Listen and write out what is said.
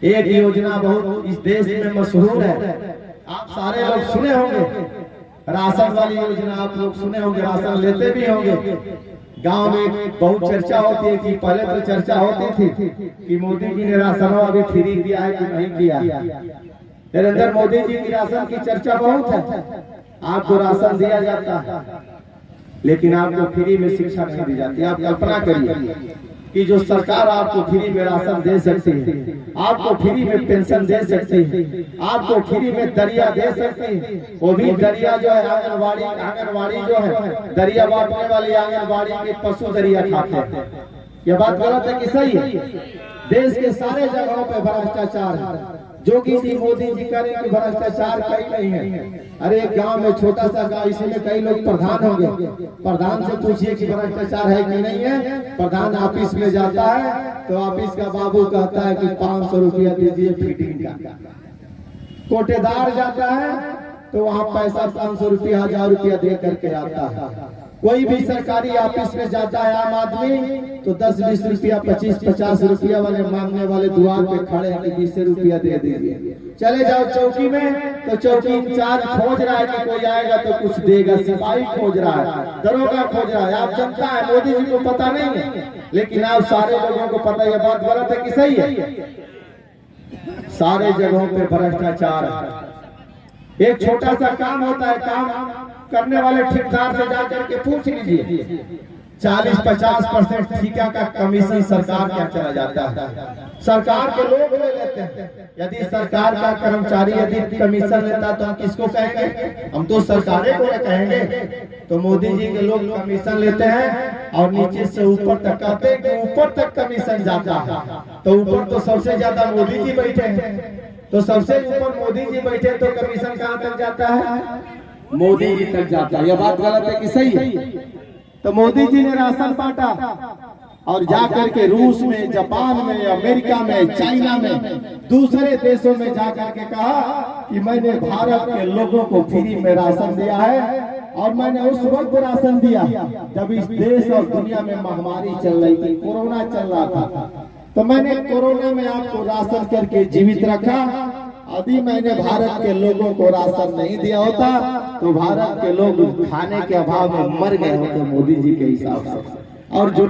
एक योजना बहुत इस देश में मशहूर है, आप सारे लोग सुने होंगे, राशन वाली योजना आप लोग सुने होंगे, राशन लेते भी होंगे। गांव में बहुत चर्चा होती है कि पहले तो चर्चा होती थी कि मोदी जी ने राशन अभी फ्री दिया है कि नहीं किया। नरेंद्र मोदी जी की राशन की चर्चा बहुत है, आपको राशन दिया जाता है लेकिन आपको फ्री में शिक्षा नहीं दी जाती। आप कल्पना करिए कि जो सरकार आपको फ्री में राशन दे सकती है, आपको फ्री में पेंशन दे सकती है, आपको फ्री में दरिया दे सकती है, वो भी दरिया जो है आंगनवाड़ी जो है दरिया बांटने वाली आंगनवाड़ी के पशु दरिया खाते हैं। यह बात गलत है कि सही है? देश के सारे जगहों पे भ्रष्टाचार है, जो कि मोदी जी करें कि भ्रष्टाचार कहीं नहीं है। अरे एक गांव में छोटा सा गांव, इसी में कई लोग प्रधान होंगे, प्रधान से पूछिए कि भ्रष्टाचार है कि नहीं है। प्रधान ऑफिस में जाता है तो ऑफिस का बाबू कहता है कि 500 रुपया दीजिए फीडिंग का। कोटेदार जाता है तो वहाँ पैसा 500 रुपया 1000 रुपया दे करके आता है। कोई भी सरकारी ऑफिस में जाता है आम आदमी तो 10-20 रुपया 25-50 रुपया वाले मांगने वाले द्वार पे खड़े हैं कि 20 रुपया दे दीजिए। चले जाओ चौकी में तो चौकी इंचार्ज खोज रहा है कि कोई आएगा तो कुछ देगा, सिपाही खोज रहा है, दरोगा खोज रहा है। आप जनता है, मोदी जी को पता नहीं है लेकिन आप सारे लोगों को पता। यह बात गलत है कि सही है? सारे जगहों पे भ्रष्टाचार है। एक छोटा सा काम होता है, काम करने वाले ठेकेदार से जाकर के पूछ लीजिए, 40-50% ठेका का कमीशन सरकार क्या चला जाता है, सरकार के लोग ले लेते हैं। यदि सरकार का कर्मचारी यदि कमीशन लेता तो हम किसको कहेंगे? हम तो सरकारें को कहेंगे। तो मोदी जी के लोग कमीशन लेते हैं और नीचे से ऊपर तक कहते हैं कि ऊपर तक कमीशन जाता है। तो ऊपर तो सबसे ज्यादा मोदी जी बैठे हैं, तो सबसे ऊपर मोदी जी बैठे तो कमीशन कहाँ तक जाता है? मोदी जी तक जाता है। यह बात गलत है कि सही है? तो मोदी जी ने राशन बांटा और जाकर के रूस में, जापान में, अमेरिका में, चाइना में, दूसरे देशों में जाकर के कहा कि मैंने भारत के लोगों को फ्री में राशन दिया है। और मैंने उस वक्त राशन दिया जब इस देश और दुनिया में महामारी चल रही थी, कोरोना चल रहा था। तो मैंने कोरोना में आपको राशन करके जीवित रखा। यदि मैंने भारत के लोगों को राशन नहीं दिया होता तो भारत के लोग खाने के अभाव में मर गए होते मोदी जी के हिसाब से। और जो